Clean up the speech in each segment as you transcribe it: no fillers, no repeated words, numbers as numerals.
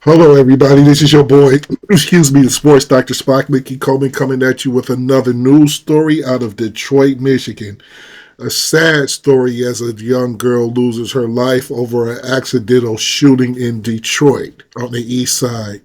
Hello, everybody. This is your boy, excuse me, the sports Dr. Spock, Mickey Coleman, coming at you with another news story out of Detroit, Michigan. A sad story as a young girl loses her life over an accidental shooting in Detroit on the east side.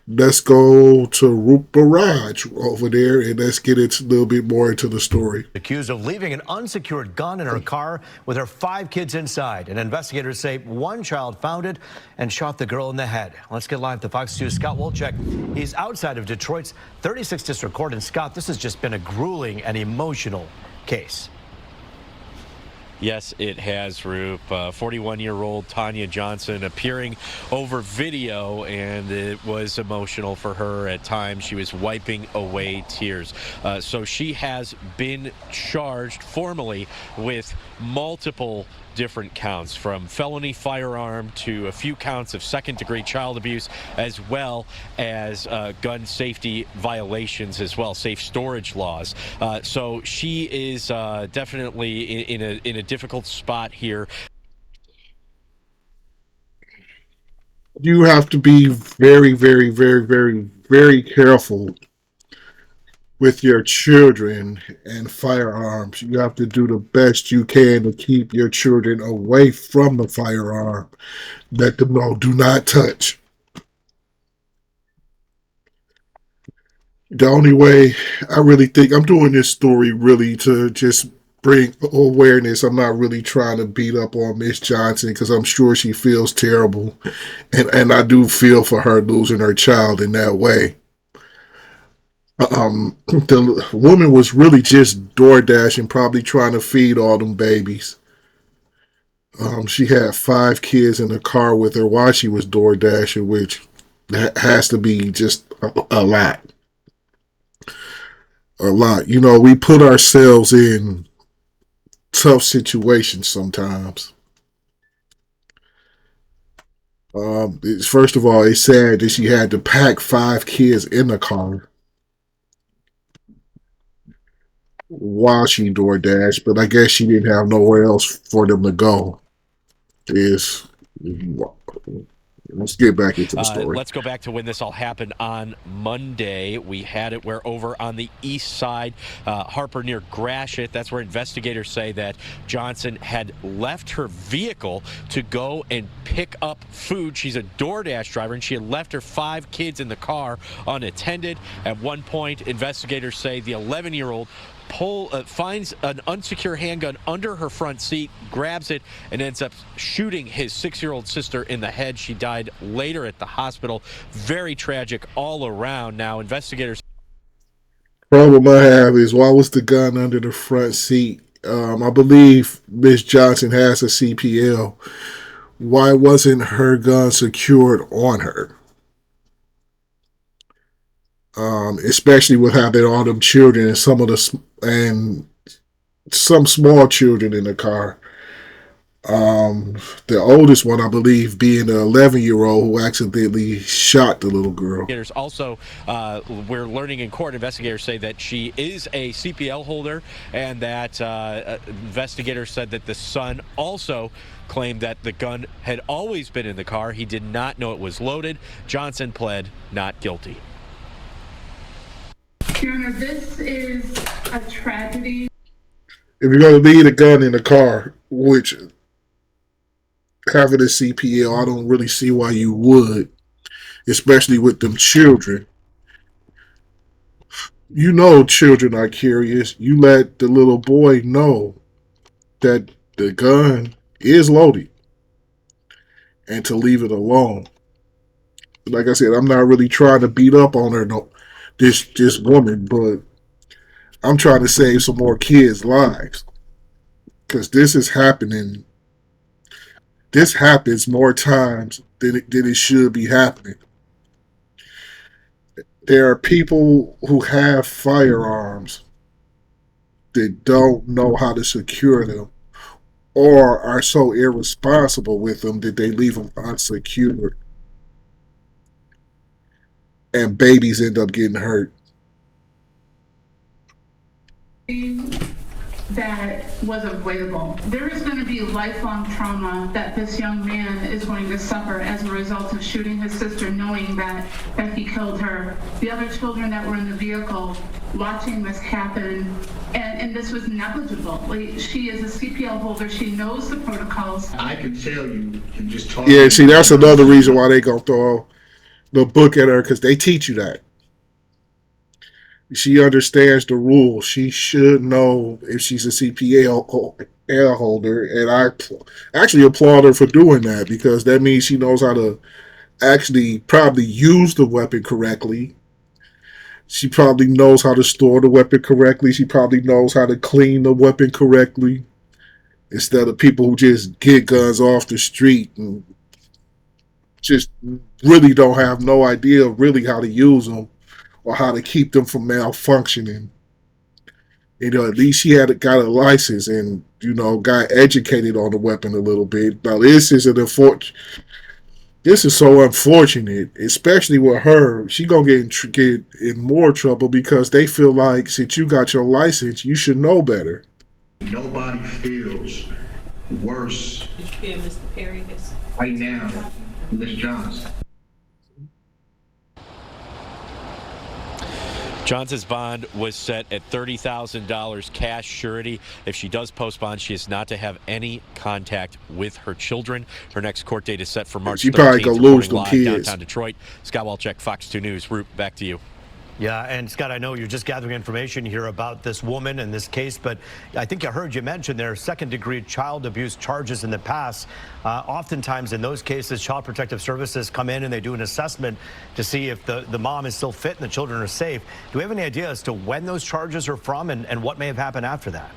Let's go to Root Barrage over there and let's get a little bit more into the story. Accused of leaving an unsecured gun in her car with her 5 kids inside. And investigators say one child found it and shot the girl in the head. Let's get live to Fox 2's Scott Wolchek. He's outside of Detroit's 36th District Court. And Scott, this has just been a grueling and emotional case. Yes, it has, Roop. 41-year-old Tanya Johnson appearing over video, and it was emotional for her at times. She was wiping away tears. So she has been charged formally with multiple different counts, from felony firearm to a few counts of second-degree child abuse, as well as gun safety violations as well, safe storage laws. So she is definitely in a difficult spot here. You have to be very, very, very, very, very careful with your children and firearms. You have to do the best you can to keep your children away from the firearm. Let them know, do not touch. The only way I really think I'm doing this story really to just bring awareness. I'm not really trying to beat up on Miss Johnson because I'm sure she feels terrible. And I do feel for her losing her child in that way. The woman was really just DoorDashing, probably trying to feed all them babies. She had 5 kids in the car with her while she was DoorDashing, which has to be just a lot. A lot. You know, we put ourselves in tough situations sometimes. First of all, it's sad that she had to pack 5 kids in the car while she DoorDash, but I guess she didn't have nowhere else for them to go. Is Let's get back into the story. Let's go back to when this all happened on Monday. We had it where over on the east side, Harper near Gratiot, that's where investigators say that Johnson had left her vehicle to go and pick up food. She's a DoorDash driver, and she had left her 5 kids in the car unattended. At one point, investigators say the 11-year-old finds an unsecured handgun under her front seat, grabs it, and ends up shooting his 6-year-old sister in the head. She died later at the hospital. Very tragic all around. Now, investigators. Problem I have is, why was the gun under the front seat? I believe Miss Johnson has a CPL. Why wasn't her gun secured on her? Especially with having all them children and some small children in the car. The oldest one, I believe, being the 11-year-old who accidentally shot the little girl. Also, we're learning in court, investigators say that she is a CPL holder, and that investigators said that the son also claimed that the gun had always been in the car. He did not know it was loaded. Johnson pled not guilty. Your Honor, this is a tragedy. If you're going to leave a gun in the car, which having a CPL, I don't really see why you would, especially with them children. You know children are curious. You let the little boy know that the gun is loaded and to leave it alone. Like I said, I'm not really trying to beat up on her, no, this woman, but I'm trying to save some more kids' lives. Because this is happening. This happens more times than it should be happening. There are people who have firearms that don't know how to secure them, or are so irresponsible with them that they leave them unsecured. And babies end up getting hurt. That was avoidable. There is going to be lifelong trauma that this young man is going to suffer as a result of shooting his sister, knowing that he killed her. The other children that were in the vehicle watching this happen, and this was negligible. Like, she is a CPL holder. She knows the protocols. I can tell you and just talk. Yeah, see, that's another reason why they gonna throw the book at her, because they teach you that. She understands the rules. She should know if she's a CPA holder, and I actually applaud her for doing that, because that means she knows how to actually probably use the weapon correctly. She probably knows how to store the weapon correctly. She probably knows how to clean the weapon correctly, instead of people who just get guns off the street and just really don't have no idea really how to use them or how to keep them from malfunctioning. At least she got a license and, got educated on the weapon a little bit. Now, this is so unfortunate, especially with her. She gonna get in more trouble because they feel like, since you got your license, you should know better. Nobody feels worse right now than Ms. Johnson. Johnson's bond was set at $30,000 cash surety. If she does post bond, she is not to have any contact with her children. Her next court date is set for March 13th. She probably gonna lose them kids. Downtown Detroit. Scott Walchek, Fox 2 News. Root, back to you. Yeah, and Scott, I know you're just gathering information here about this woman and this case, but I think I heard you mention there are second-degree child abuse charges in the past. Oftentimes in those cases, Child Protective Services come in and they do an assessment to see if the mom is still fit and the children are safe. Do we have any idea as to when those charges are from and what may have happened after that?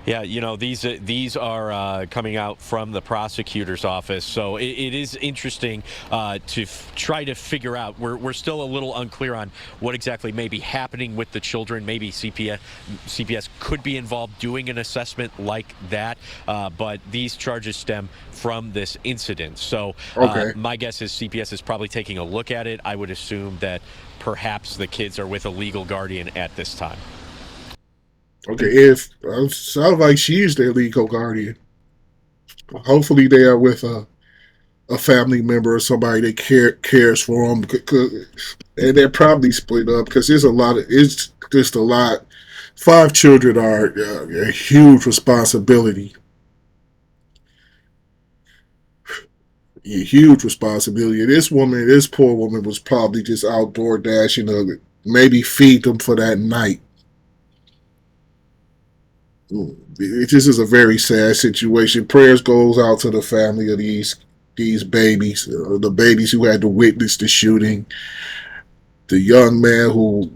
Yeah, these are coming out from the prosecutor's office, so it is interesting to try to figure out. We're still a little unclear on what exactly may be happening with the children. Maybe CPS could be involved doing an assessment like that, but these charges stem from this incident. So my guess is CPS is probably taking a look at it. I would assume that perhaps the kids are with a legal guardian at this time. Okay, if sounds like she's their legal guardian. Hopefully, they are with a family member or somebody that cares for them, and they're probably split up because there's a lot of. It's just a lot. 5 children are a huge responsibility. A huge responsibility. This poor woman, was probably just out DoorDashing, maybe feed them for that night. This is a very sad situation. Prayers goes out to the family of these babies, the babies who had to witness the shooting, the young man who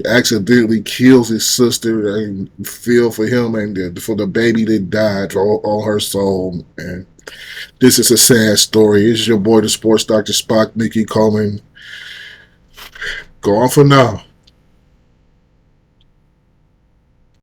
accidentally kills his sister, and feel for him and for the baby that died on her soul. And this is a sad story. It's your boy, the Sports Dr. Spock, Mickey Coleman. Go on for now.